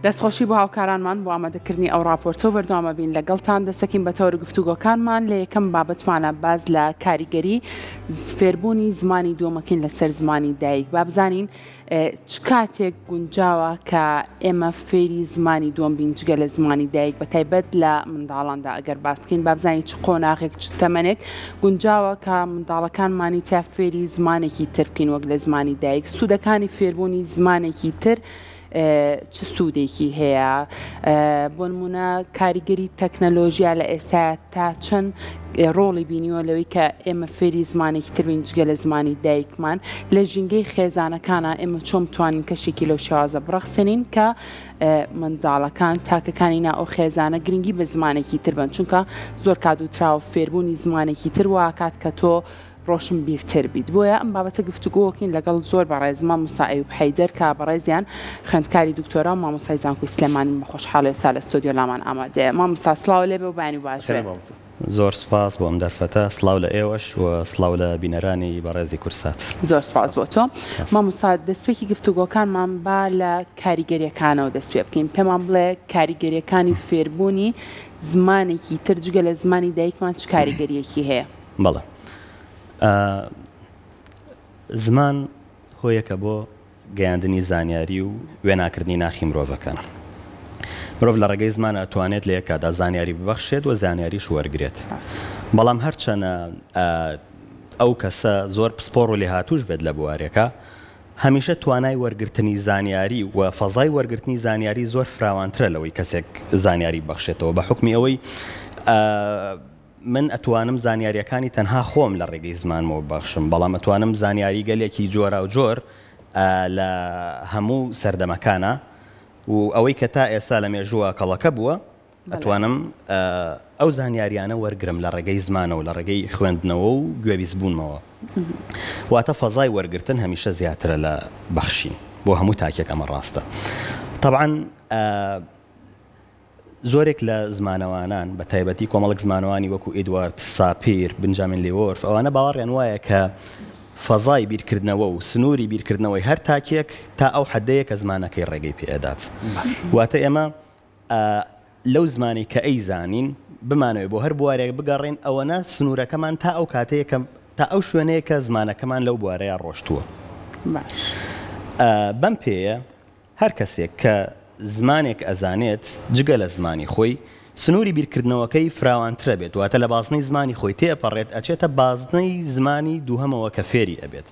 دەستخۆشی بۆ هاوکارانمان بۆ ئامادەکردنی ئەو راپۆرتۆ بەردەوامە بین لەگەڵتان دەستەکەین بە تەوەر گفتوگۆکانمان لە یەکەم بابەتمانە باز لە کاریگەری فێربوونی زمانی دووەمەکەین لەسەر زمانی دایک با بزانین چ کاتێک گونجاوە کە ئێمە فێری زمانی دووەم بین جگە لە زمانی دایک بە تایبەت لە منداڵاندا ئەگەر باس بکەین با بزانین چ قۆناغێک چ تەمەنێک گونجاوە کە منداڵەکانمانی تا فێری زمانێکی تر بکەین وەک لە زمانی دایک سوودەکانی فێربوونی زمانێکی تر چ سوودێکی هەیە بۆ نمونە کاریگەری تەکنەلۆژیا لە ئێستا تا چەند ڕۆڵی بینیوە لەوەی کە ئێمە فێری زمانێکی تر بین جگە لە زمانی دایکمان لە ژینگەی خێزانەکانە ئێمە چۆن بتوانین کەشێکی لەو شێوازە بڕەخسێنین کە منداڵەکان تاکەکانی نا ئەو خێزانە گرنگی بە زمانێکی تر بن چونکە زۆر کات و تراوە فێربوونی زمانێکی تر واکات کە تۆ ڕۆشن بیرتر بیت بۆیە ئەم بابەتە گفتوگۆکین لەگەڵ زۆر بەڕێز مامۆستا ئەیوب حەیدەر کە بەڕێزیان خوێندکاری دکتۆرا و مامۆستای زانکۆی سلێمانی بە خۆشحاڵی ئێستا لە ستۆدیۆ لامان ئامادەیە مامۆستا سڵاو لێبێ و بانی باش زۆر سپاس بۆ ئەم دەرفەتە سڵاو لە ئێوەش و سڵاو لە بینەرانی بەڕێزی کورسات زۆر سپاس بۆ تۆ مامۆستا دەستپێکی گفتوگۆکانمان با لە کاریگەریەکانەوە دەست پێ بکەین پێمان بڵێ کاریگەریەکانی فێربوونی زمانێکی تر جگە لە زمانی دایکمان چ کاریگەریەکی هەیە بەڵێ زمان هۆیەکە بۆ گەیاندنی زانیاری و وێناکردنی ناخی مرۆڤەکان مرۆڤ لە ڕێگەی زمان ئەتوانێت لە یەکادا زانیاری ببەخشێت و زانیاریش وەرگێت بەڵام هەرچەنە ئەو کەسە زۆر پسپۆڕ و لێهاتووش بێت لە بوارێکە هەمیشە توانای وەرگرتنی زانیاری و فەزای وەرگرتنی زانیاری زۆر فراوانترە لەوەی کەسێک زانیاری بەخشێتەوە بە حکمی ئەوەی من ئەتوانم زانیاریەکانی تەنها خۆم لە ڕێگەی زمانمەوە بەخشم بەڵام ئەتوانم زانیاری گەلێکی جۆرا و جۆر لە هەموو سەردەمەکانە و ئەوەی کە تا ئێستا لە مێژووە کەڵەکە بووە ئەتوانم ئەو زانیاریانە وەرگرم لە ڕێگەی زمانەوە لە ڕێگەی خوێندنەوە و گوێبیستبوونمەوە واتە فەزای وەرگرتن هەمیشە زیاترە لە بەخشی بۆ هەموو تاکێک ئەمە ڕاستە طبعاً زۆرێک لە زمانەوانان بە تایبەتی کۆمەڵک زمانەوانی وەکو ئیدوارد ساپیر بنجامین لیوۆرف ئەوانە باوەڕیان وایە کە فەزای بیرکردنەوە و سنووری بیرکردنەوەی هەر تاکێک تا ئەو حەدەیە کە زمانەکەی ڕێگەی پێدات واتە ئێمە لەو زمانی کە ئەی زانین بمانەوێت بۆ هەر بوارێک بگەڕێن ئەوەنە سنوورەکەمان تا ئەو کاتەیە تا ئەو شوێنەیە کە زمانەکەمان لەو بوارەیە ڕۆشتووە بەم پێیە هەر کەسێک کە زمانێک ئەزانێت جگە لە زمانی خۆی سنووری بیرکردنەوەکەی فراوانترە بێت واتە لە بازنەی زمانی خۆی تێپەڕێت ئەچێتە بازنەی زمانی دووهەمەوە کە فێری ئەبێت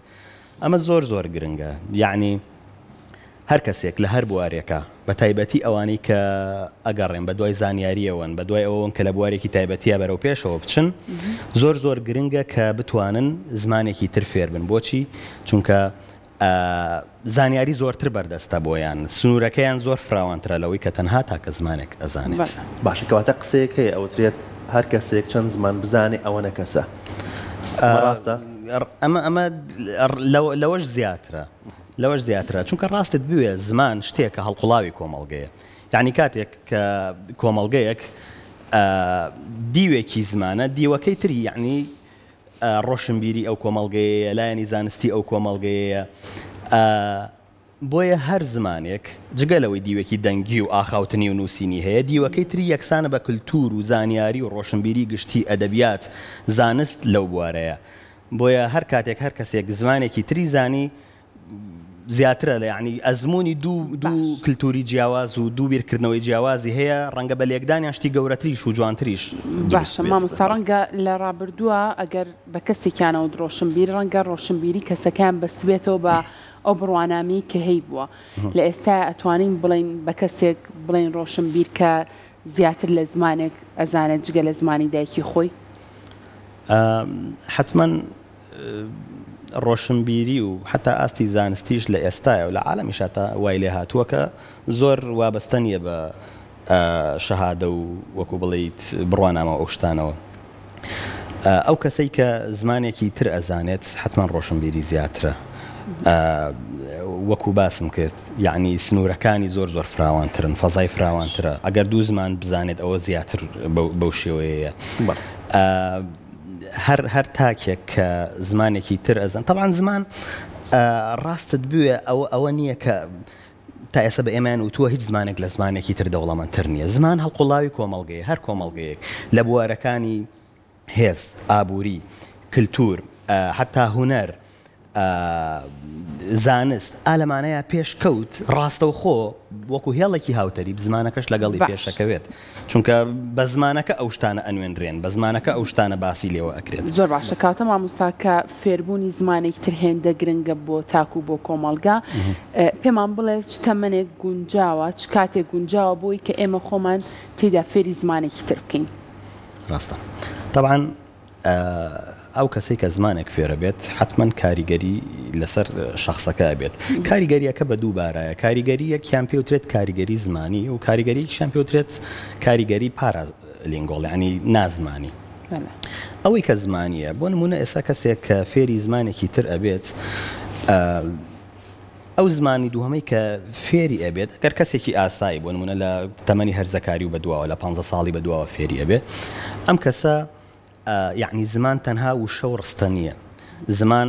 ئەمە زۆر زۆر گرنگە یعنی هەر کەسێک لە هەر بوارێکە بە تایبەتی ئەوانەی کە ئەگەڕێن بە دوای زانیاریەوەن بە دوای ئەوەن کە لە بوارێکی تایبەتیە بەرەو پێشەوە بچن زۆر زۆر گرنگە کە بتوانن زمانێکی تر فێر بن بۆچی چونکە زانیاری زۆرتر بەردەستە بۆیان سنوورەکەیان زۆر فراوانترە لەوەی کە تەنها تاکە زمانێک ئەزانێت باشە کەواتە قسەیەک هەیە ئەوترێت هەر کەسێک چەند زمان بزانێ ئەوەنە کەسە ڕاستە ئەمە لەوەش زیاترە چونکە ڕاستت بوێ زمان شتێکە هەڵقوڵاوی کۆمەڵگەیە یعنی کاتێک کە کۆمەڵگەیەک دیوێکی زمانە دیوەکەی تری یعنی ڕۆشنبیری ئەو کۆمەڵگەیە لایەنی زانستی ئەو کۆمەڵگەیە بۆیە هەر زمانێک جگەلەوەی دیوێکی دەنگی و ئاخاوتنی و نووسینی هەیە دیوەکەی تری یەکسانە بە کللتور و زانیاری و ڕۆشنبیری گشتی ئەدەبیات زانست لەو بوارەیە بۆیە هەر کاتێک هەر کەسێک زمانێکی تری زانی زیاترە لە یعنی ئەزمموی دوو کللتوری جیاواز و دوو بیرکردنەوەی جیاوازی هەیە ڕەنگە بە لێکدانیان شتی گەورەتریش و جوانتریش باشە مامۆستا ڕەنگە لە ڕابردووە ئەگەر بە کەسێکیانەوە ڕۆشنبیر ڕەنگە ڕۆشنبیری کەسەکان بەستێتەوە بە ئەو بڕوانامی کە هەی بووە لە ئێستا ئەتوانین بڵین بە کەسێک بڵین ڕۆشنبیر کە زیاتر لە زمانێک ئەزانێت جگە لە زمانی دایکی خۆی حتمما ڕۆشنبیری و حتا ئاستی زانستیش لە ئێستاە و لە عالەمی شاتە وای لێ هاتووە کە زۆر وابەستە نیە بە شەهادە و وەکو بڵیت بڕوانامە ئەو شتانەوە ئەو کەسەی کە زمانێکی تر ئەزانێت حتمما ڕۆشنبیری زیاترە وەکو باسم کرد یعنی سنوورەکانی زۆر زۆر فراوانترن فەزای فراوانترە ئەگەر دوو زمان بزانێت ئەوە زیاتر بەو شێوەیە هەر تاکێک کە زمانێکی تر ئەزان طبعاً زمان ڕاستت بوێ ئەوە نییە کە تا ئێستا بە ئێمان وتووە هیچ زمانێک لە زمانێکی تر دەوڵەمەندتر نییە. زمان هەڵقوڵاوی کۆمەڵگەیە، هەر کۆمەڵگەیەک لە بوارەکانی هێز، ئابووری، کللتور، حتا هوەر، زانست ئالەمانەیە پێشکەوت ڕاستە و خۆ وەکو هێڵێکی هاوتەری زمانەکەش لەگەڵی پێشەکەوێت، چونکە بە زمانەکە ئەو شتانە ئەنوێنرێن، بە زمانەکە ئەو شتانە باسی لێوە ئەکرێت. زۆر باشە کاتە مامۆستا کە فێربوونی زمانێک تر هێندە گرنگە بۆ تاکو بۆ کۆمەڵگا، پێمان بڵێ چ تەمەنێک گونجاوە، چ کاتێک گونجاوە بۆی کە ئێمە خۆمان تێدا فێری زمانێکی تر بکەین؟ ڕاستە طبعاً ئەو کەسێک کە زمانێک فێرە بێت حتمما کاریگەری لەسەر شخصەکە بێت. کاریگەریەکە بە دووبارایە، کاریگەری یەکیان پێوترێت کاریگەری زمانی و کاریگەریشیان پێوترێت کاریگەری پارا لینگۆڵ، ینی نازمانی. ئەوەی کە زمانیە بۆ نمونە ئێستا کەسێک کە فێری زمانێکی تر ئەبێت، ئەو زمانی دووهەمەی کە فێری ئەبێت ئەگەر کەسێکی ئاسایی بۆ نمونە لە تەمەنی هەرزەکاری و بەدواوە لە 15 ساڵی بەدواوە فێری ئەبێت، ئەم کەسە یعنی زمان تەنها وشە و ڕستە نییە، زمان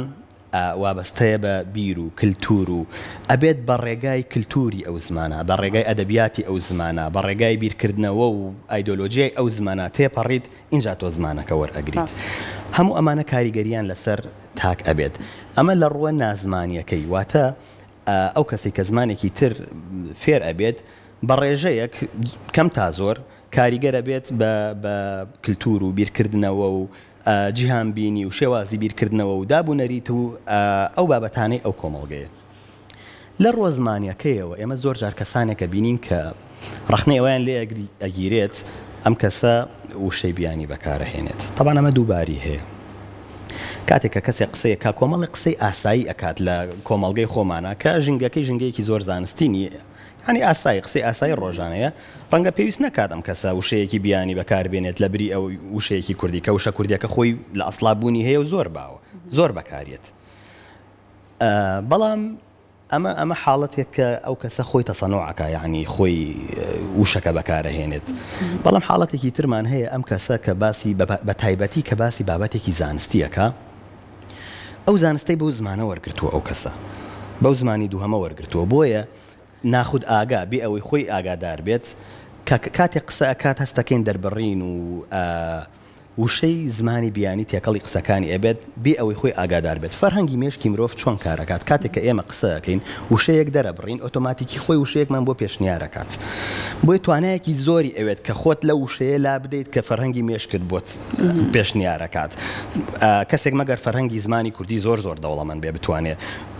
وابەستەیە بە بیر و کللتور و ئەبێت بە ڕێگای کللتوری ئەو زمانە، بە ڕێگای ئەدەبیاتی ئەو زمانە، بە ڕێگای بیرکردنەوە و ئایدۆلۆژیای ئەو زمانە تێپەڕیت، اینجا تۆ زمانەکە وەرئەگریت. هەموو ئەمانە کاریگەریان لەسەر تاک ئەبێت. ئەمە لە ڕووە نازمانیەکەی، واتە ئەو کەسی کە زمانێکی تر فێر ئەبێت بە ڕێژەیەک کەم تا زۆر کاریگەرە بێت بە کللتور و بیرکردنەوە و جیهان بینی و شێوازی بیرکردنەوە و دابوونەریت و ئەو بابەتانەی ئەو کۆمەڵگەیە. لە ڕۆ زمانیەکەیەوە ئێمە زۆر جار کەسانێکە بینین کە ڕخنەی ئەویان لێ ئەگیرێت ئەم کەسە وشەی بیانی بەکارەهێنێت. طبعاً ئەمە دووباری هەیە. کاتێک کە کەسێک قسەیە کا کۆمەڵی قسەی ئاسایی ئەکات لە کۆمەڵگەی خۆمانە کە ژنگەکەی ژنگەیەکی زۆر زانستی نیە، ینی ئاسایی قسەی ئاسایی ڕۆژانەیە، ڕەنگە پێویست نەکات ئەم کەسە وشەیەکی بیانی بەکاربێنێت لە بری ئەو وشەیەکی کوردی کە وشە کوردیەکە خۆی لە ئەسڵابوونی هەیە و زۆر باوە زۆر بەکارێت. بەڵام ئەمە حاڵەتێک کە ئەو کەسە خۆی تەسەنۆعەکە، یعنی خۆی وشەکە بەکارەهێنێت. بەڵام حاڵەتێکی ترمان هەیە ئەم کەسە کە باسی بە تایبەتی کە باسی بابەتێکی زانستیەکە، ئەو زانستی بەو زمانە وەرگرتووە، ئەو کەسە بەو زمانی دووهەمە وەرگرتووە، بۆیە ناخود ئاگا بێ ئەوەی خۆی ئاگادار بێت کاتێک قسە ئەکات هەستەکەین دەربڕین و وشەی زمانی بیانی تێکەڵی قسەکانی ئەبێت بێ ئەوەی خۆی ئاگادار بێت. فەرهەنگی مێشکی مرۆڤ چۆن کارەکات، کاتێک کە ئێمە قسە ئەەکەین وشەیەک دەرەبڕین ئۆتۆماتیکی خۆی وشەیەکمان بۆ پێشنیارەکات، بۆی توانایەکی زۆری ئەوێت کە خۆت لە وشەیە لا بدەیت کە فەرهەنگی مێشکت بۆت پێشنیارەکات. کەسێک مەگەر فەرهەنگی زمانی کوردی زۆر دەوڵەمەند بێ بتوانێت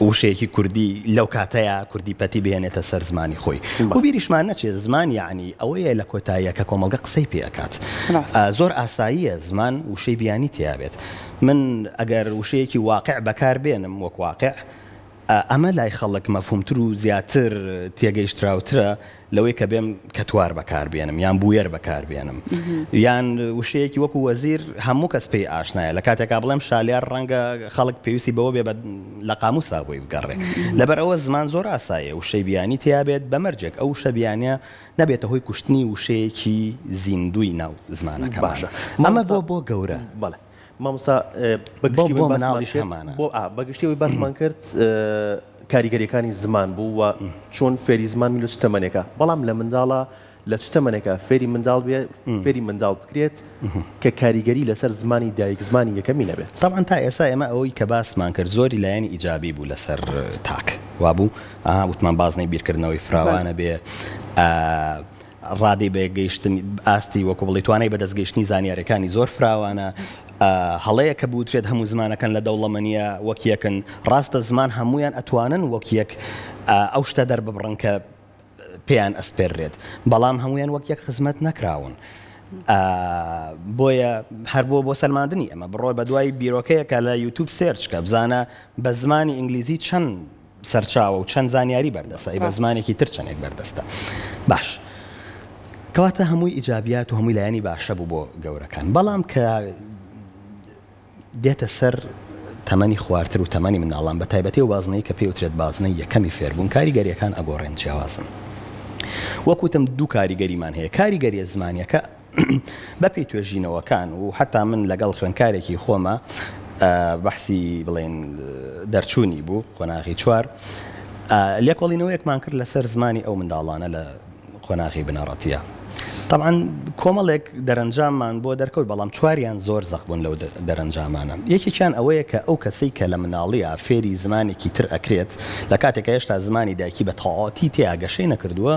وشەیەکی کوردی لەو کاتەیە کوردی پەتی بهێنێتە سەر زمانی خۆی و بیریشمان نەچێت زمان یعنی ئەوەیە لە کۆتاییە کە کۆمەڵگە قسەی پێ ئەکات. زۆر ئاساییە زمان وشەی بیانی تیابێت. من ئەگەر وشەیەکی واقع بەکار بێنم وەک واقع، ئەمە لای خەڵک مەفهومتر و زیاتر تێگەیشتراوترە لەوەی کە بێم کەتوار بەکار بێنم یان بویەر بەکار بێنم یان وشەیەکی وەکو وەزیر هەموو کەس پێی ئاشنایە. لە کاتێکا بڵێم شالیار ڕەنگە خەڵک پێویستی بەوە بێ لە قاموسا بۆی بگەڕێ. لەبەر ئەوە زمان زۆر ئاسایە وشەی بیانی تیابێت بەمەرجێک ئەو وشە بیانە نەبێتە هۆی کوشتنی وشەیەکی زیندوی ناو زمانەکە. باشە ئەمە بۆ گەورە. بەڵێ مامۆستا بۆ مناڵیش هەمانە بەگشتیەوەی باسمان کرد کاریگەریەکانی زمان بوو و چۆن فێری زمان لە چ تەمەنێکە، بەڵام لە منداڵە لە چ تەمەنێکە فێری منداڵ بێ فێری منداڵ بکرێت کە کاریگەری لەسەر زمانی دایک زمانی یەکەمی نەبێت. طبعاً تا ئێستا ئێمە ئەوەی کە باسمان کرد زۆری لایەنی ئیجابی بوو لەسەر تاک وابوو وتمان بازنەی بیرکردنەوەی فراوانە بێ ڕادی بەگەیشتن ئاستی وەکو بڵی توانای بەدەستگەیشتنی زانیاریەکانی زۆر فراوانە. هەڵەیە کە بوترێت هەموو زمانەکەن لە دەوڵەمەنیە وەک یەکن، ڕاستە زمان هەمویان ئەتوانن وەک یەک ئەو شتە دەرببڕن کە پێیان ئەسپێرێت، بەڵام هەمویان وەک یەک خزمەت نەکراون. بۆیە هەر بۆ سەلماندنی ئەمە بڕۆ بە دوای بیرۆکەیەکە لە یوتیوب سێرچکە بزانە بە زمانی ئینگلیزی چەند سەرچاوە و چەند زانیاری بەردەستە، بە زمانێکی تر چەندێک بەردەستە. باش کەواتە هەمووی ئیجابیات و هەمووی لایەنی باشە بوو بۆ گەورەکان، بەڵام کە دێتە سەر تەمەنی خواردتر و تەمەنی مناڵان بە تایبەتی و بازنەی کە پێوترێت بازنەی یەکەمی فێربوون کاریگەریەکان ئەگۆڕێن جیاوازن. وەکوتم دوو کاریگەریمان هەیە، کاریگەریە زمانیەکە بە پێی توێژینەوەکان و حتا من لەگەڵ خوێندکارێکی خۆمە بەحسی بڵێن دەرچوونی بوو قۆناغی چوار لێکۆڵینەوەیەکمان کرد لەسەر زمانی ئەو منداڵانە لە قۆناغی بنەڕەتیە. طبعاً کۆمەڵێک دەرەنجاممان بۆ دەرکەوت بەڵام چواریان زۆر زەق بوون لەو دەرەنجامانە. یەکێکیان ئەوەیە کە ئەو کەسەی کە لە مناڵیە فێری زمانێکی تر ئەکرێت لە کاتێکە هێشتا زمانی دایکی بە تەواوەتی تێئاگەشەی نەکردووە،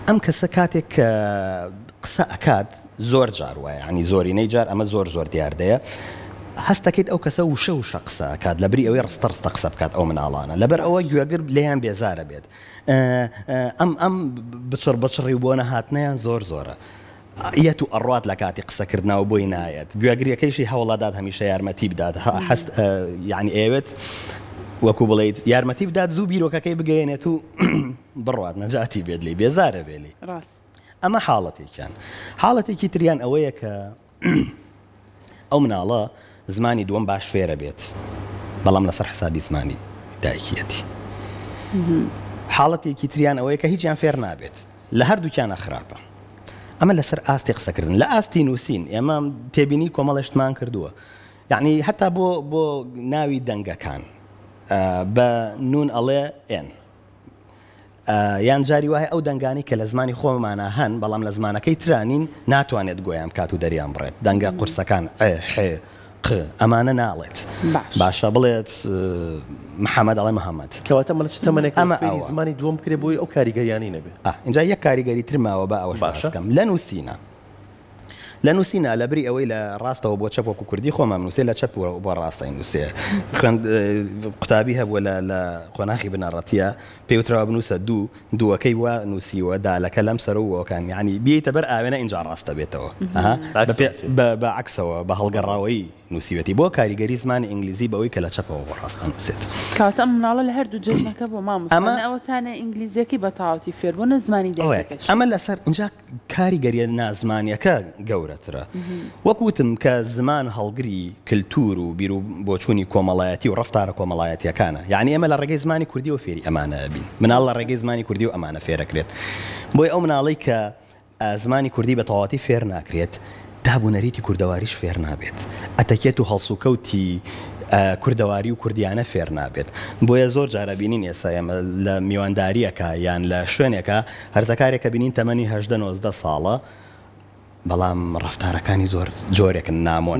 ئەم کەسە کاتێک کە قسە ئەکات زۆر جار وایە، ینی زۆرینەی جار ئەمە زۆر دیاردەیە، هەستەکەیت ئەو کەسە وشە قسە ئەکات لەبری ئەوەی ڕستە قسە بکات ئەو مناڵانە، لەبەر ئەوە گوێگر لێیان بێزارە بێت. ئەم بچڕی بۆ نەهاتنیان زۆرە. یەت و ئەڕات لە کاتی قسەکردنەوە بۆی نایەت. گوێگریەکەیشی هەوڵەدات هەمیشە یارمەتی بدات، هەست یعنی ئێوێت وەکو بڵێیت یارمەتی بدات زوو بیرۆکەکەی بگەێنێت و بڕات نەجاتی بێت لی بێزارە بێلی. ئەمە حاڵەتێکیان. حاڵەتێکی تریان ئەوەیە کە ئەو مناڵە زمانی دووەم باش فێرە بێت بەڵام لەسەر حسابی زمانی دایکیەتی. حاڵەتێکی تریان ئەوەیە کە هیچیان فێر نابێت، لە هەردووکیانە خراپە. ئەمە لەسەر ئاستی قسەکردن، لە ئاستی نووسین ئێمە تێبینی کۆمەڵێشتمان کردووە، یعنی هەتا بۆ ناوی دەنگەکان بە نون ئەڵێ ئێن یان جاری وایە ئەو دەنگانی کە لە زمانی خۆمانە هەن بەڵام لە زمانەکەی ترانین ناتوانێت گۆیان کات و دەریان بڕێت. دەنگە قورسەکان ئەمانە ناڵێت باشە بڵێت محەممەد ئەڵێ محەممەد کەواتە مەڵ تەمەێک ئەمە زمانی دووەم کرێ بۆی ئەو کاریگەریانی نەبێت. اینجا یەک کاریگەری ترماوە بە ئەوەش باشەکەم لە نووسینە لە بری ئەوەی لە ڕاستەوە بۆ چەپ وەکو کوردی خۆمان نووسێ لە چەپ بۆ ڕاستای نووسێ قوتابی هەبووە لە قۆناغی بنەڕەتیە پێوترەوە بنووسە دووەکەی وە نووسیوە دالەکە لەم سەرەوەکان یعنی بیتە بەر ئاوێنە اینجا ڕاستە بێتەوە بە عکسەوە بە هەڵگەڕاوەی نووسیوەتی بۆ کاریگەری زمانی ئینگلیزی بەوەی کە لە چەپەوە بۆ ڕاستە نووسێت. کاتە ئەم مناڵە لە هەردوو جەژنەکە بۆ مامۆستا ئەوەتانە ئینگلیزیەکەی بە تەواوەتی فێربوونە زمانی دایکەکەش. ئەمە لەسەر اینجا کاریگەریە نازمانیەکە گەورەترە. وەکوتم کە زمان هەڵگری کللتور و بیر و بۆچوونی کۆمەڵایەتی و ڕفتارە کۆمەڵایەتیەکانە، یعنی ئەمە لە ڕێگەی زمانی کوردی و فێری ئەمانە بین، مناڵ لە ڕێگەی زمانی کوردی و ئەمانە فێرەکرێت. بۆی ئەو مناڵی کە زمانی کوردی بە تەواوەتی فێر ناکرێت دابوونەریتی کوردەواریش فێر نابێت، ئەتەکێت و هەڵسوکەوتی کوردەواری و کوردیانە فێر نابێت. بۆیە زۆر جارە بینین ئێستا ئێمە لە میوانداریەکە یان لە شوێنێکە هەرزەکارێکە بینین تەمەنی 18-19 ساڵە بەڵام ڕفتارەکانی زۆر جۆرێکن نامۆن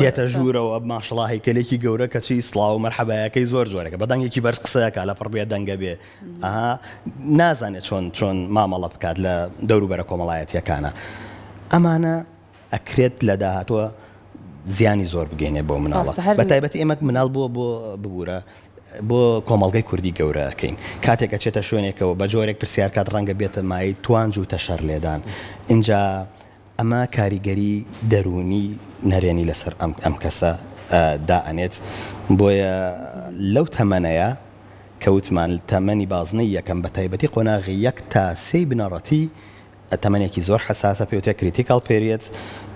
دێتە ژوورەوە ماشڵاهی کەلێکی گەورە کەچی سڵاو و مەرحەبایەکەی زۆر جۆرێکە بەدەنگێکی بەرز قسەیەکە لە پڕبێ دەنگە بێ نازانێت چۆن مامەڵە بکات لە دەوروبەرە کۆمەڵایەتیەکانە. ئەمانە ئەکرێت لە داهاتوە زیانی زۆر بگەینێ بۆ مناڵە بە تایبەتی ئێمە مناڵ بۆ ببوورە بۆ کۆمەڵگەی کوردی گەورەکەین کاتێکە چێتە شوێنێکەوە بە جۆرێک پرسیار کات ڕەنگە بێتە مای توانج و تەشەر لێدان. اینجا ئەمە کاریگەری دەرونی نەرێنی لەسەر ئەم کەسە دائەنێت. بۆیە لەو تەمەنەیە کەوتمان تەمەنی بازنەی یەکەم بە تایبەتی قۆناغی 1 تا 3 بنەڕەتی تەمەنێکی زۆر حساسە پێوتە کریتیکال پێریت.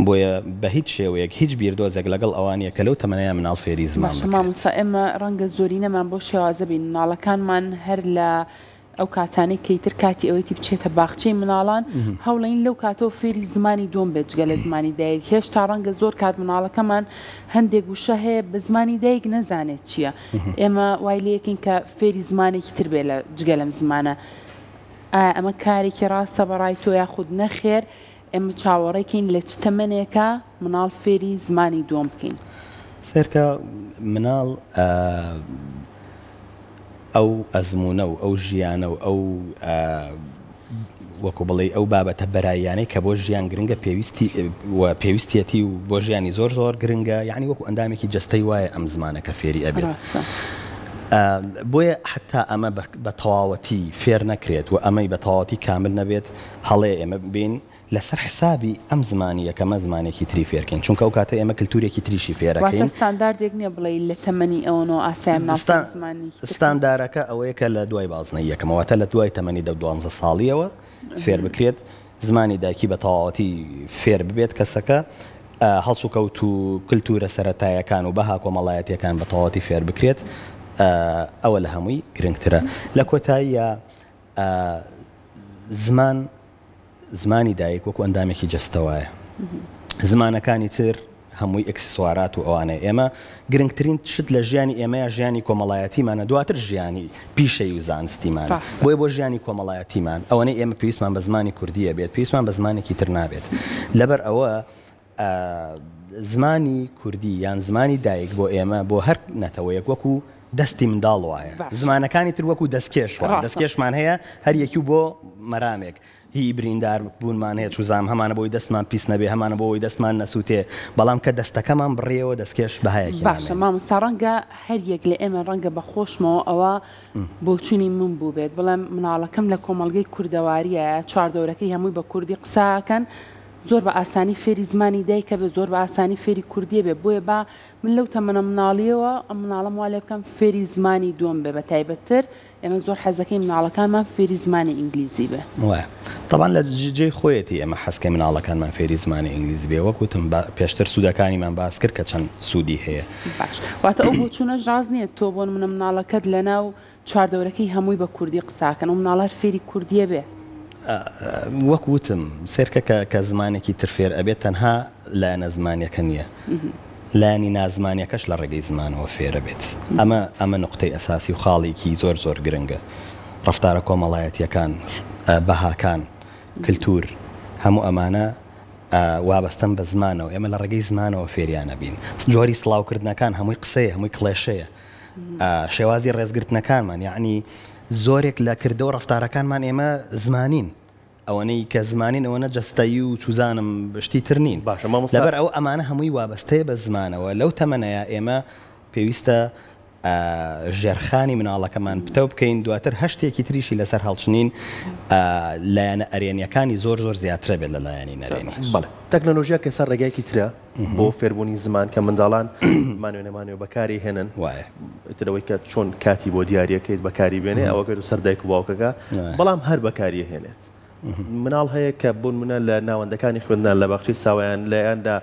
بۆیە بە هیچ شێوەیەک هیچ بیردۆزێک لەگەڵ ئەوانیە کە لەو تەمەنەیە مناڵ فێری زمان مامۆستا ئێمە ڕەنگە زۆرینەمان بۆ شێوازە بین مناڵەکانمان هەر لە ئەو کاتانەی کەیتر کاتی ئەوەیەتی بچێتە باخچەی مناڵان هەوڵین لەو کاتەوە فێری زمانی دووەم بێت جگە لە زمانی دایک. هێشتا ڕەنگە زۆر کات مناڵەکەمان هەندێک وشە هەیە بە زمانی دایک نەزانێت چییە. ئێمە وای لەیەکین کە فێری زمانێکی تر بێ لە جگە لەم زمانە. ئەمە کارێکی ڕاستە بەڕای تۆ یاخود نەخێر ئێمە چاوەڕێکین لە چ تەمەنێکە مناڵ فێری زمانی دووەم بکەین. سێرکە مناڵ ئەو ئەزمونە و ئەو ژیانە و ئەو وەکو بڵێ ئەو بابەتە بەراییانەی کە بۆ ژیان گرنگە پێویستیەتی و بۆ ژیانی زۆر گرنگە، یعنی وەکو ئەندامێکی جەستەی وایە ئەم زمانە کە فێری ئەبێت. بۆیە حتا ئەمە بە تەواوەتی فێر نەکرێت و ئەمەی بە تەواوەتی کامل نەبێت هەڵێ ئێمە ببین لەسەر حسابی ئەم زمانی یەکەمە زمانێکی تری فێرکەین چونکە ئەو کاتە ئێمە کللتورێکی تریشی فێرەکەین. ستانداردێک نییە بڵێ لە تەمەنی ئەوەنەوە ئاسایم زمانی ستاندارەکە ئەوەیە کە لە دوای بازنەی یەکەمەوەتە لە دوای تەمەنی 12 ساڵیەوە فێر بکرێت زمانی دایکی بە تەواوەتی فێر ببێت کەسەکە هەڵس و کەوت و کللتورە سەرەتایەکان و بەها کۆمەڵایەتیەکان بە تەواوەتی فێر بکرێت. ئەوە لە هەمووی گرنگترە. لە کۆتاییە زمانی دایک وەکو ئەندامێکی جەستەوایە. زمانەکانی تر هەمووی ئەکسسوارات و ئەوانەیە ئێمە گرنگترین شت لە ژیانی ئێمەیە ژیانی کۆمەڵایەتیمانە دواتر ژیانی پیشەی و زانستیمان بۆیە بۆ ژیانی کۆمەڵایەتیمان ئەوەنەی ئێمە پێویستمان بە زمانی کوردیە بێت پێویستمان بە زمانێکی تر نابێت لەبەر ئەوە زمانی کوردی یان زمانی دایک بۆ ئێمە بۆ هەر نەتەوەیەک وەکو دەستی منداڵ وایە زمانەکانی تر وەکو دەستکێش دەستکێشمان هەیە هەر یەکی بۆ مەرامێک هی بریندار بوونمان هەیە چوزام هەمانە بۆی دەستمان پیس نەبێ هەمانە بۆی دەستمان نەسووتێ بەڵام کە دەستەکەمان بڕێەوە دەستکێش بەهایەکی باشە مامۆستا ڕەنگە هەر یەک لە ئێمە ڕەنگە بە خۆشمەوە ئەوە بۆچوونی من بوو بێت بەڵام مناڵەکەم لە کۆمەڵگەی کوردەواریە چواردەورەکەی هەمووی بە کوردی قساکەن زۆر بە ئاسانی فێری زمانی دایکە بێ زۆر بە ئاسانی فێری کوردیە بێ بۆیە با من لەو تەمەنە مناڵیەوە ئەم مناڵەم وا لێ بکەم فێری زمانی دووەم بێ بە تایبەتتر ئێمە زۆر حەزەکەی مناڵەکانمان فێری زمانی ئینگلیزی بێ وایە طبعا لە جێی خۆیەتی ئێمە حەزکەی مناڵەکانمان فێری زمانی ئینگلیزی بێ وەکوتم پێشتر سوودەکانیمان باس کرد کە چەند سوودی هەیە باش واتە ئەو بۆچوونەش ڕاز نییە تۆ بۆن منە مناڵەکەت لەناو چواردەورەکەی هەمووی بە کوردی قساکەن و مناڵەر فێری کوردیە بێ وەکوتم سێرکە کە زمانێکی ترفێر ئەبێت تەنها لایەنە زمانیەکە نییە لایانی نازمانیەکەش لە ڕێگەی زمانەوە فێرە بێت ئەمە نقطەی ئەساسی و خاڵێکی زۆر زۆر گرنگە ڕەفتارە کۆمەڵایەتیەکان بەهاکان کللتور هەموو ئەمانە وابەستن بە زمانەوە ئێمە لە ڕێگەی زمانەوە فێریانە بین جۆری سڵاوکردنەکان هەمووی قسەیە هەمووی کڵێشەیە شێوازی ڕێزگرتنەکانمان یعنی زۆرێک لە کردەوە ڕەفتارەکانمان ئێمە زمانین ئەوەنەی کە زمانین ئەوەنە جەستایی و چوزانم بشتی ترنین لەبەر ئەو ئەمانە هەمووی وابەستەیە بە زمانەوە لەو تەمەنەیە ئێمە پێویستە ژێرخانی مناڵەکەمان پتە بکەین دواتر هەشتێکی تریشی لەسەر هەڵچنین لایەنە ئەرێنیەکانی زۆر زۆر زیاترە بێت لە لایەنی نەرێنی تەکنۆلۆژیا کە سەر ڕێگایکی ترە بۆ فێربوونی زمان کە منداڵان مانوێنەمانەوە بەکاری هێنن ترەوەی کە چۆن کاتی بۆ دیارەکەیت بەکاری بێنێ ئەوە گەر و سەردایک و باوکەکە بەڵام هەر بەکاری هێنێت مناڵ هەیە کە بوون منە لە ناوەندەکانی خوێندان لە بەخشی ساوایان لایەندا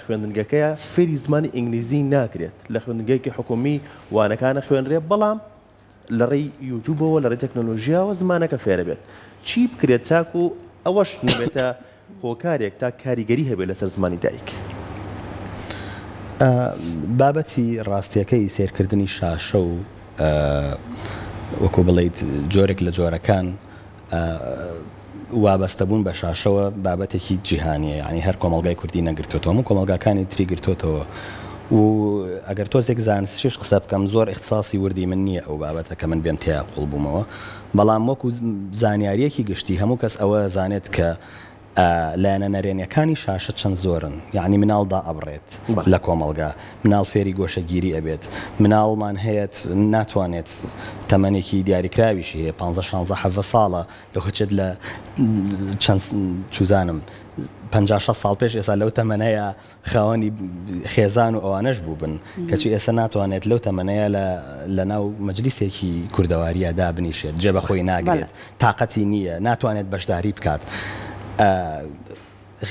خوێندنگەکەیە فێری زمانی ئینگلیزی ناکرێت لە خوێندنگەیەکی حکومی وانەکانە خوێنرێ بەڵام لە ڕێی یوتیوبەوە لە ڕێی تەکنۆلۆژیاوە زمانەکە فێرە بێت چی بکرێت تاکو ئەوەش نبێتە هۆکارێک تا کاریگەری هەبێت لەسەر زمانی دایک بابەتی ڕاستیەکەی سێرکردنی شاشە و وەکو بڵیت جۆرێک لە جۆرەکان وابەستەبوون بە شاشەوە بابەتێکی جیهانیە ینی هەر کۆمەڵگای کوردی نەگرتوێتەوە هەموو کۆمەڵگاکانی تری گرتوێتەوە و ئەگەر تۆزێک زانستیش قسە بکەم زۆر اختصاصی وردی من نییە ئەو بابەتە کە من بێم تیا قوڵ بوومەوە بەڵام وەکو زانیاریەکی گشتی هەموو کەس ئەوە زانێت کە لایەنە نەرێنیەکانی شاشە چەند زۆرن یعنی مناڵدا ئەبڕێت لە کۆمەڵگا مناڵ فێری گۆشەگیری ئەبێت مناڵمان هەیەت ناتوانێت تەمەنێکی دیاریکراویشی هەیە 15-16 ساڵە لە خچێت لە چەند چوزانم 56 ساڵ پێش ئێستا لەو تەمەنەیە خاوەنی خێزان و ئەوانەش بوو بن کەچی ئێستا ناتوانێت لەو تەمەنەیە لە ناو مەجلیسێکی کوردەواریەدا بنیشێت جێ بەخۆی ناگرێت تااقەتی نییە ناتوانێت بەشداری بکات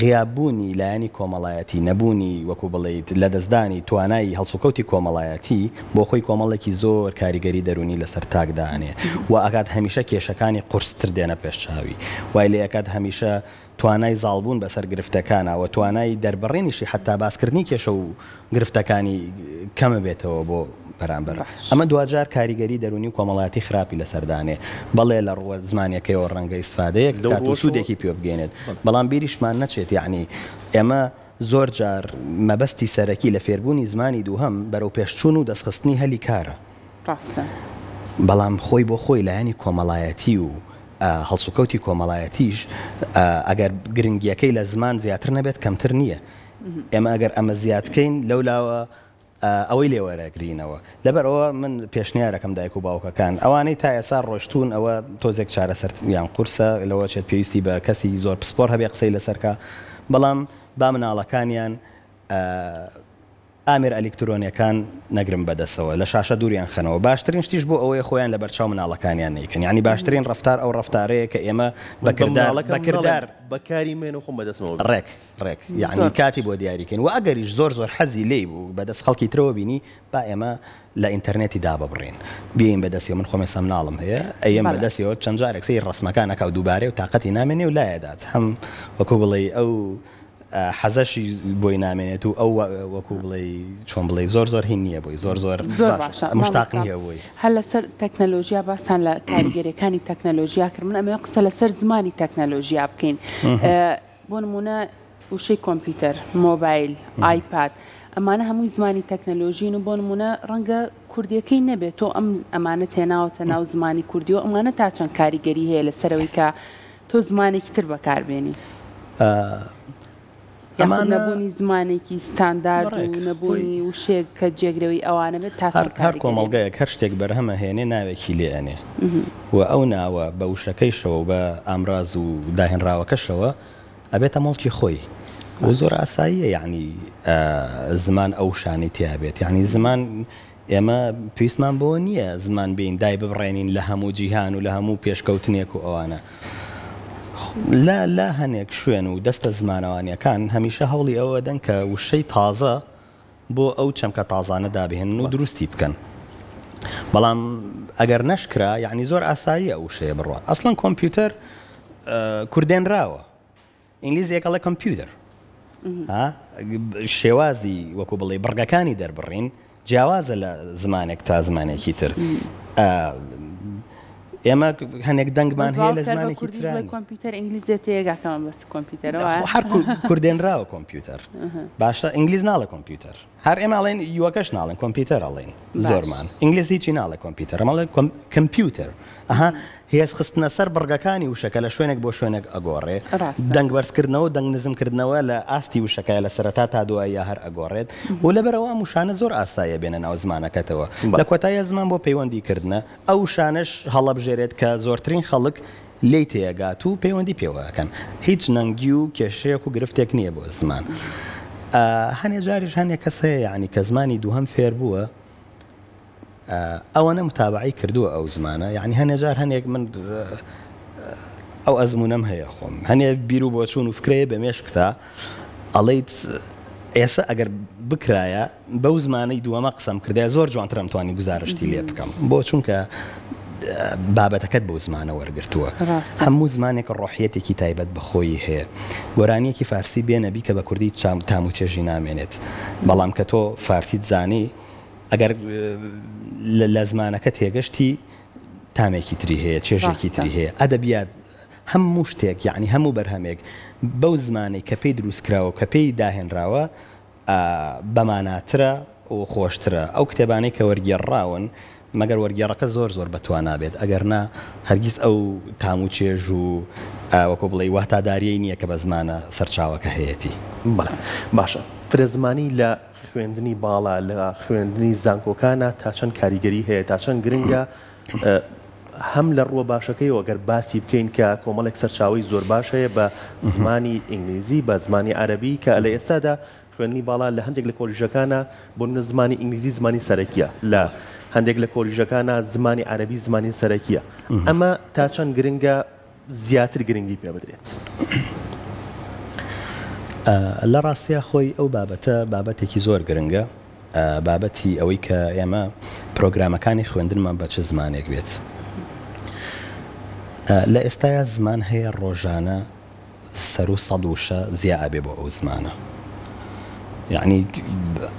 غیاببوونی لایەنی کۆمەڵایەتی نەبوونی وەکو بڵێیت لە دەستدانی توانایی هەڵسوکەوتی کۆمەڵایەتی بۆ خۆی کۆمەڵێکی زۆر کاریگەری دەرونی لەسەر تاکدانێ و ئاکات هەمیشە کێشەکانی قورستر دێنە پێشچاوی وای لێ ئەکات هەمیشە توانای زاڵبوون بەسەر گرفتەکانەوە توانای دەربڕێنیشی حتا باسکردنی کێشە و گرفتەکانی کەمە بێتەوە بۆ بەرامبەر ئەمە دوجار کاریگەری دەرونی و کۆمەڵایەتی خراپی لەسەردانێ بەڵێ لە ڕوە زمانیەکەیەوە ڕەنگە ئیسفادەیەک سوودێکی پێ بگەێنێت بەڵام بیریشمان نەچێت یعنی ئێمە زۆر جار مەبەستی سەرەکی لە فێربوونی زمانی دووهەم بەرەو پێشچوون و دەستخستنی هەلی کارە بەڵام خۆی بۆ خۆی لایەنی کۆمەڵایەتی و هەڵسوکەوتی کۆمەڵایەتیش ئەگەر گرنگیەکەی لە زمان زیاتر نەبێت کەمتر نییە ئێمە ئەگەر ئەمە زیادکەین لەولاوە ئەوەی لێوەرەگرینەوە لەبەرەوە من پێشنیارەکەم دایک و باوکەکان ئەوانەی تا ئێسا ڕۆشتون ئەوە تۆزێک چارەسەر یان قورسە لەوە چێت پێویستی بە کەسی زۆر پسپۆر هەبێ قسەی لەسەرکە بەڵام با مناڵەکانیان ئامێر ئەلکترۆنیەکان نەگرم بەدەسەوە لە شاشە دووریان خەنەوە باشترین شتیش بۆ ئەوەی خۆیان لە بەرچاو مناڵەکانیان نیکەن ینی باشترین ڕفتار ئەو ڕفتارەیە کە ئێمە بەکردار بەکاری مێن و خۆم بەدەستەوە ڕێک یعنی کاتی بۆ دیاریکەین و ئەگەریش زۆر زۆر حەزی لێی بوو بەدەست خەڵکی ترەوە بینی با ئێمە لە ئینتەرنێتی داببڕین بین بەدەستی من خۆمە سەمناڵم هەیە ئەم بەدەستیەوە چەند جارێک سی ڕسمەکانەکە و دووبارێ و تااقەتی نامێنێ و لایەدات هەم وەکو بڵێ ئەو حەزەشی بۆی نامێنێت و ئەو وەکو بڵێ چۆن بڵێ زۆر هین نییە بۆی زۆر مشتاق نییە بۆی. هەر لەسەر تەکنەلۆژیا باسان لە کاریگەریەکانی تەکنەلۆژیا کرد من ئەمە قسە لەسەر زمانی تەکنەلۆژیا بکەین. بۆ نمونە وشەی کۆمپیوتەر، مۆبایل، ئایپاد ئەمانە هەمووی زمانی تەکنەلۆژین و بۆ نمونە ڕەنگە کوردیەکەی نەبێت تۆ ئەم ئەمانە تێناوەتە ناو زمانی کوردی و ئەمانە تا چەند کاریگەری هەیە لەسەرەوەی کە تۆ زمانێکی تر بەکاربێنی. نەبوونی زمانێکی ستاندارد و نەبوونی وشێک کە جێگرەوەی ئەوانە بێت تا هەر کۆمەڵگەیەک هەر شتێک بەرهەمە هێنێ ناوێکی لێ ئەنێ و ئەو ناوە بە وشەکەیشەوە بە ئامراز و داهێنراوەکەشەوە ئەبێتە مڵکی خۆی و زۆر ئاساییە یعنی زمان ئەو شانی تیابێت یعنی زمان ئێمە پێویستمان بۆ نییە زمان بین دای ببڕێنین لە هەموو جیهان و لە هەموو پێشکەوتنێک و ئەوانە لا هەنێک شوێن و دەستە زمانەوانیەکان هەمیشە هەوڵی ئەوە دەن کە وشەی تازە بۆ ئەو چەمکە تازانە دابهێن و دروستی بکەن بەڵام ئەگەر نەشکرا یعنی زۆر ئاساییە ئەو شەیە بڕوە ئەسڵەن کۆمپیوتەر کوردێنراوە ئینگلیزیەکەڵە کۆمپیوتەر شێوازی وەکو بڵێ بڕگەکانی دەربڕین جیاوازە لە زمانێک تا زمانێکی تر ئێمە هەنێک دەنگمان هەیە لە زمانێکی تران کۆمپیوتەر ئینگلیزیێت تێگاکەمە بەس کۆمپیوتەرەوە هەر کوردێنراوە کۆمپیوتەر باشە ئینگلیز ناڵە کۆمپیوتەر هەر ئێمە ئەڵێن یوەکەش ناڵێن کۆمپیوتەر ئەڵێن زۆرمان ئینگلیز هیچی ناڵێ کۆمپیوتەر ئەمەڵێ کۆمپیوتەر هێز خستنە سەر بڕگەکانی وشەکە لە شوێنێک بۆ شوێنێک ئەگۆڕێ دەنگ بەرزکردنەوە و دەنگ نزمکردنەوە لە ئاستی وشەکە لە سەرەتا تا دوای یا هەر ئەگۆڕێت و لەبەرەوە موشانە زۆر ئاسایە بێنە ناو زمانەکەتەوە لە کۆتاییە زمان بۆ پەیوەندیکردنە ئەو شانش هەڵەبژێرێت کە زۆرترین خەڵک لی تێگات و پەیوەندی پێوەکەن هیچ نەنگی و کێشەیەک و گرفتێک نییە بۆ زمان هەنێ جاریش هەنێک کەس هەیە یعنی کە زمانی دووهەم فێر بووە ئەوەنە متابعی کردووە ئەو زمانە یعنی هەنێجار هەنێک من ئەو ئەزمونەم هەیە خۆم هەنێ بیر و بۆچوون و فکرەیە بە مێشکتا ئەڵێیت ئێستا ئەگەر بکرایە بەو زمانەی دووەمە قسەم کردای زۆر جوانترم توانی گزارشتی لێ بکەم بۆ چونکە بابەتەکەت بۆ زمانە وەرگرتووە هەموو زمانێک ڕۆحیەتێکی تایبەت بەخۆی هەیە گۆرانیەکی فارسی بێنەبی کە بە کوردی تام و چێژی نامێنێت بەڵام کە تۆ فارسیت زانی ئەگەر لە زمانەکە تێگەشتی تامێکی تری هەیە چێژێکی تری هەیە ئەدەبیات هەموو شتێک یعنی هەموو بەرهەمێک بەو زمانەی کە پێی دروستکراوە کە پێی داهێنراوە بەماناترە و خۆشترە ئەو کتێبانەی کە وەرگێڕاون مەگەر وەرگێڕەکە زۆر بەتوان نابێت ئەگەر نا هەرگیز ئەو تام و چێژ و وەکو بڵێ واتاداریەی نییە کە بە زمانە سەرچاوەکە هەیەی باشە فرەزمانی لە خوێندنی باڵا لە خوێندنی زانکۆکانە تا چەند کاریگەری هەیە تا چەند گرنگە هەم لە ڕووە باشەکەیەوە گەر باسی بکەین کە کۆمەڵێک سەرچاوی زۆر باش هەیە بە زمانی ئینگلیزی بە زمانی عەرەبی کە لە ئێستادا خوێندنی باڵا لە هەندێک لە کۆلیژەکانە بۆ زمانی ئینگلیزی زمانی سەرەکیە لە هەندێک لە کۆلیژەکانە زمانی عەرەبی زمانی سەرەکیە ئەمە تا چەند گرنگە زیاتر گرنگی پێ بدرێت لە ڕاستیە خۆی ئەو بابەتێکی زۆر گرنگە بابەتی ئەوەی کە ئێمە پرۆگرامەکانی خوێندنمان بە چه زمانێک بێت لە ئێستایا زمان هەیە ڕۆژانە سەر و سەد وشە زیابێ بۆ ئەو زمانە یعنی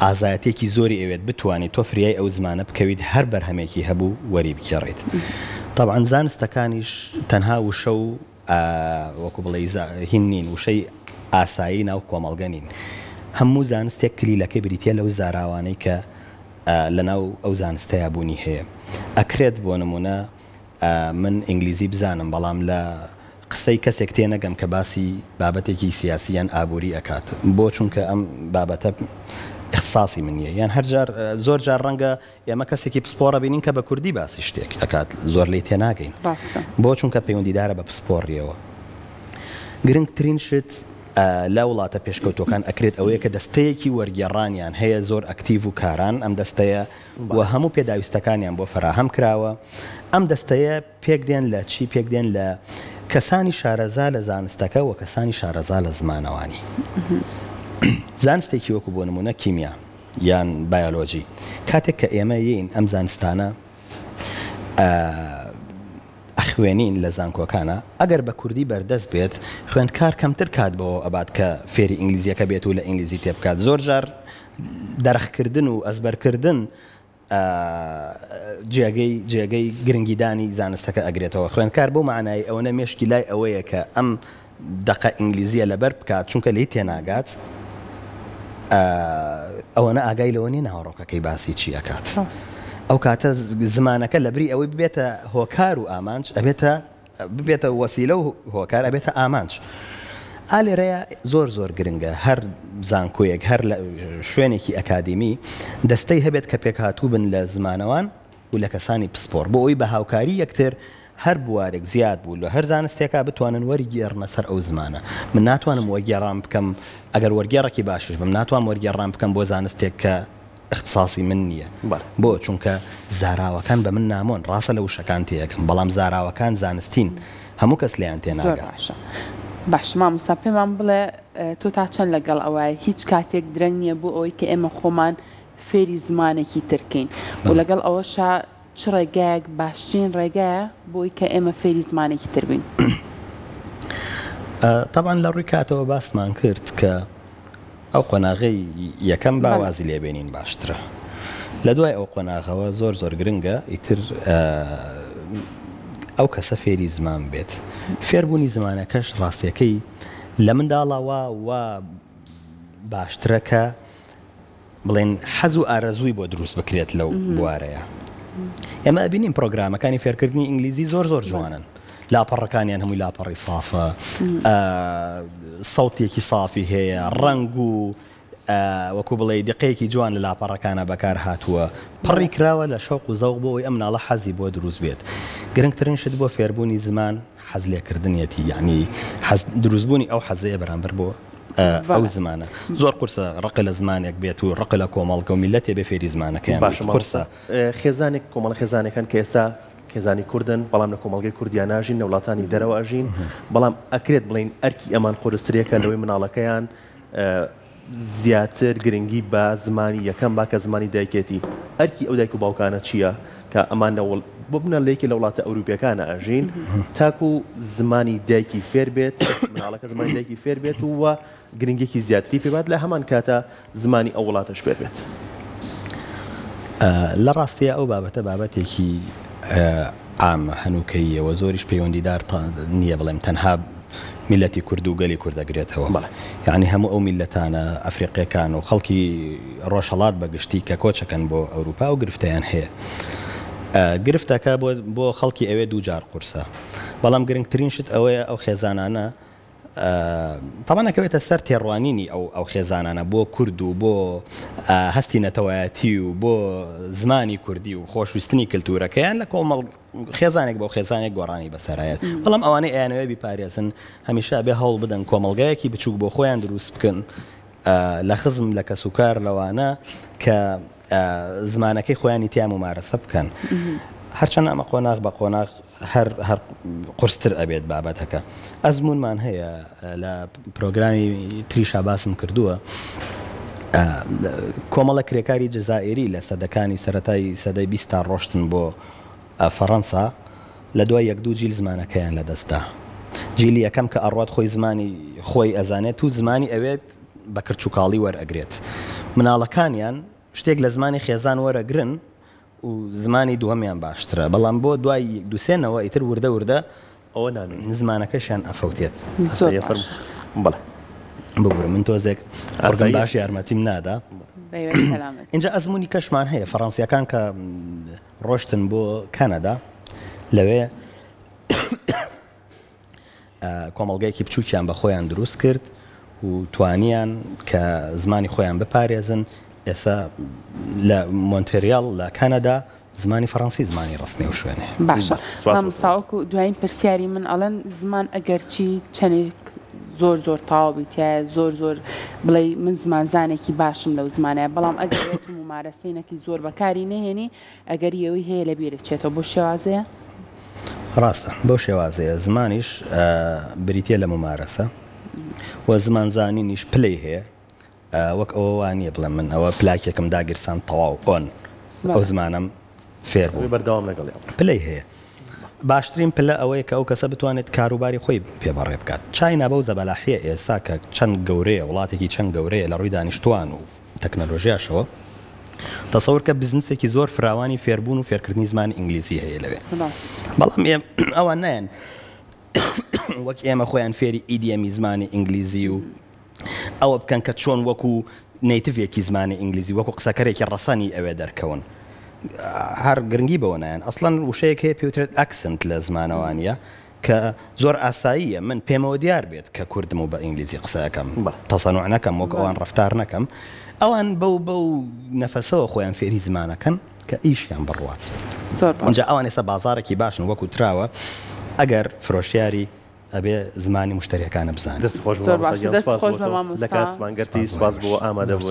ئازایەتێکی زۆری ئەوێت بتوانیت تۆ فریای ئەو زمانە بکەویت هەر بەرهەمێکی هەبوو وەری بکێڕێت طبعا زانستەکانیش تەنها وشە و وەکو بڵێ هین نین وشەی ئاسایی ناو کۆمەڵگەنین هەموو زانستێک کلیلەکەی بریتە لەو زاراوانەی کە لە ناو ئەو زانستەیە بوونی هەیە ئەکرێت بۆ نمونە من ئینگلیزی بزانم بەڵام لە قسەی کەسێک تێ نەگەم کە باسی بابەتێکی سیاسیان ئابووری ئەکات بۆ چونکە ئەم بابەتە اختصاصی من نییە یان هەرجار زۆر جار ڕەنگە ئێمە کەسێکی پسپۆڕە بینین کە بە کوردی باسی شتێک ئەکات زۆر لی تێناگەین بۆ چونکە پەیوەندیدارە بە پسپۆڕیەوە گرنگترین شت لە وڵاتە پێشکەوتەکان ئەکرێت ئەوەیە کە دەستەیەکی وەرگێڕانیان هەیە زۆر ئەکتیڤ و کاران ئەم دەستەیە و هەموو پێداویستەکانیان بۆ فراهەم کراوە ئەم دەستەیە پێک دێن لە چی پێک دێن لە کەسانی شارەزا لە زانستەکە و کەسانی شارەزا لە زمانەوانی زانستێکی وەکو بۆ نمونە کیمیا یان بایۆلۆژی کاتێک کە ئێمە یین ئەم زانستانە خوێنین لە زانکۆکانە ئەگەر بە کوردی بەردەست بێت خوێندکار کەمتر کات بەوە ئەبات کە فێری ئینگلیزیەکە بێت و لە ئینگلیزی تێبکات زۆر جار دەرەخکردن و ئەزبەرکردن جێگەی گرنگیدانی زانستەکە ئەگرێتەوە خوێندکار بۆ معنای ئەوە نەمێشکی لای ئەوەیە کە ئەم دقە ئینگلیزیە لەبەر بکات چونکە لی تێناگات ئەوەنە ئاگای لەوە نیە هاوڕۆکەکەی باسی چی ئەکات ئەو کاتە زمانەکە لە بری ئەوەی ببێتە هۆکار و ئامانج ببێتە وەسیلە و هۆکار ئەبێتە ئامانج ئالێرەیە زۆر گرنگە هەر زانکۆیەک هەر لە شوێنێکی ئەکادیمی دەستەی هەبێت کە پێکهاتوو بن لە زمانەوان و لە کەسانی پسپۆر بۆ ئەوی بە هاوکاری یەکتر هەر بوارێک زیاد بوو لە هەر زانستێکا بتوانن وەرگێڕنە سەر ئەو زمانە من ناتوانم وەرگێڕان بکەم ئەگەر وەرگێڕێکی باشش بم ناتوان وەرگێڕان بکەم بۆ زانستێک کە اختصاصی من نییە بۆ چونکە زاراوەکان بە من نامۆن ڕاستە لە وشەکان تێیەکەم بەڵام زاراوەکان زانستین هەموو کەس لێیان تێناگات باش مامۆستا پێمان بڵێ تۆ تا چەند لەگەڵ ئەوەیە هیچ کاتێک درەنگ نییە بۆ ئەوەی کە ئێمە خۆمان فێری زمانێکی ترکەین و لەگەڵ ئەوەشە چ ڕێگایەک باشترین ڕێگایە بۆی کە ئێمە فێری زمانێکی تر بین طبعا لە ڕووی کاتەوە باسمان کرد کە ئەو قۆناغی یەکەم باوازی لێبێنین باشترە لە دوای ئەو قۆناغەوە زۆر گرنگە ئیتر ئەو کەسە فێری زمان بێت فێربوونی زمانەکەش ڕاستیەکەی لە منداڵەوە و باشترە کە بڵێن حەز و ئارەزووی بۆ دروست بکرێت لەو بوارەیە ئێمە ئەبینین پرۆگرامەکانی فێرکردنی ئینگلیزی زۆر جوانن لاپەڕەکانیان هەمووی لاپەڕی سافە سەوتێکی سافی هەیە ڕنگ و وەکو بڵێ دقەیەکی جوان لە لاپەڕەکانە بەکار هاتووە پڕی کراوە لە شەوق و زەوق بۆەوەی ئەم ناڵە حەزی بۆ دروست بێت گرنگترین شت بۆ فێربوونی زمان حەز لێکردنیەتی یعنی دروستبوونی ئەو حەزەیە بەرامبەر بۆ ئەو زمانە زۆر قورسە ڕقە لە زمانێک بێت و ڕقە لە کۆمەڵگە و میلەتێ بێ فێری زمانەکەیان قورسە خێزانێک کۆمەڵە خێزانەکان کە ئێستا خێزانی کوردن بەڵام لە کۆمەڵگەی کوردیان ناژین لە وڵاتانی دەرەوە ئەژین بەڵام ئەکرێت بڵین ئەرکی ئەمان قورسرێکە لەوەی مناڵەکەیان زیاتر گرنگی بە زمانی یەکەم باکە زمانی دایکێتی ئەرکی ئەو دایک و باوکانە چییە کە ئەمان بۆ بنە لەیەکی لە وڵاتە ئەوروپیەکانە ئەژین تاکو زمانی دایکی فێر بێت مناڵەکە زمانی دایکی فێر بێت و گرنگێکی زیاتری پێبات لە هەمان کاتە زمانی ئەو وڵاتەش فێر بێت لە ڕاستیە ئەو بابەتە بابەتێکی عامە هەنووکەیەوە زۆریش پەیوەندیدار نییە بڵێم تەنها میلەتی کورد و گەلی کوردەگرێتەوە یعنی هەموو ئەو میلەتانە ئەفریقیەکان و خەڵکی ڕۆژهەڵات بەگشتی کە کۆچەکەن بۆ ئەوروپا و گرفتیان هەیە گرفتەکە بۆ خەڵکی ئەوێ دووجار قورسە بەڵام گرنگترین شت ئەوەیە ئەو خێزانانە تەمانەکەوێتە سەر تێڕوانینی ئەو خێزانانە بۆ کورد و بۆ هەستی نەتەوایەتی و بۆ زمانی کوردی و خۆشویستنی کللتورەکەیان لە کۆمەڵ خێزانێک بۆ خێزانێک گۆڕانی بەسەرایەت بەڵام ئەوانەی ئەیانەوە بیپارێزن هەمیشە بێ هەوڵ بدەن کۆمەڵگایەکی بچووک بۆ خۆیان دروست بکەن لە خزم لە کەسوکار لەوانە کە زمانەکەی خۆیانی تیام و مارەسە بکەن هەرچەند ئەمە قۆناغ بە قۆناغ هەر قورستر ئەبێت بابەتەکە ئەزمونمان هەیە لە پرۆگرامی تریشا باسم کردووە کۆمەڵە کرێکاری جەزائیری لە سەدەکانی سەرەتای سەدەی 20 ڕۆشتن بۆ فەڕەنسا لە دوای یەک دوو جیل زمانەکەیان لەدەستدا جیلی یەکەم کە ئەڕوات خۆی زمانی خۆی ئەزانێت و زمانی ئەوێت بە کرچووکاڵی وەرئەگرێت مناڵەکانیان شتێک لە زمانی خێزان وەرەگرن و زمانی دووەمیان باشترە بەڵام بۆ دوای دووسێنەوە ئیتر وردە ئەوە نامێن زمانەکەشیان ئەفەوتێت بڵێ ببورە من تۆزێک ئەرزان باش یارمەتیم نادا اینجا ئەزمموی کەشمان هەیە فەڕەنسیەکان کە ڕۆشتن بۆ کەنەدا لەوێ کۆمەڵگایەکی بچووکیان بە خۆیان دروست کرد و توانیان کە زمانی خۆیان بپارێزن ئێستا لە مۆنتریال لە کەنەدا زمانی فەڕەنسی زمانی ڕستنی و شوێنێ باشە مامۆستاوەکو دوایین پرسیاری من ئەڵەن زمان ئەگەرچی چەندێک زۆر تاوابیتە زۆر بڵێ من زمانزانێکی باشم لەو زمانەیە بەڵام ئەگەرێتم و مارەسینەکی زۆر بەکاری نهێنی ئەگەر یەوەی هەیە لە بیرێک چێتەوە بۆ شێوازەیە ڕاستە بۆ شێوازەیە زمانیش بریتە لە ممارەسە و زمانزانینیش پلەی هەیە وەک ئەوە وانە بڵێ من ئەوە پلاکێکم داگیرسان تەواو ئۆن ئەو زمانم فێر بوو بەردەوام لەگەڵ پلەی هەیە باشترین پلە ئەوەیە کە ئەو کەسە بتوانێت کاروباری خۆی پێبەڕێ بکات. چاینا بەو زەبەلاحیە ئێستا کە چەند گەورەیە وڵاتێکی چەند گەورەیە لە ڕووی دانیشتوان و تەکنەلۆژیاشەوە تەسەور کە بزنسێکی زۆر فراوانی فێربوون و فێرکردنی زمانی ئینگلیزی هەیە لەوێ. بەڵام ئەوان نایەن وەک ئێمە خۆیان فێری ئیدیەمی زمانی ئینگلیزی و ئەوە بکەن کە چۆن وەکو نەیتڤێکی زمانی ئینگلیزی وەکو قسەکەرێکی ڕەسەنی ئەوێ دەرکەون. هەر گرنگی بەوە نایەن. ئەسڵەن وشەیەک هەیە پێوترێت ئەکسنت لە زمانەوانیە کە زۆر ئاساییە من پێمەوە دیار بێت کە کوردم و بە ئینگلیزی قسەکەم تەسەنوع نەکەم وەک ئەوان ڕەفتار نەکەم. ئەوان بەو نەفەسەوە خۆیان فێری زمانەکەن کە ئیشیان بڕوات. اینجا ئەوان ئێستا بازارێکی باشن وەکو تراوە ئەگەر فرۆشیاری ئەبێ زمانی مشتریەکانە بزانن. دەست خۆش لە کاتمانگەرتی سپاس بۆ ئامادەبوون.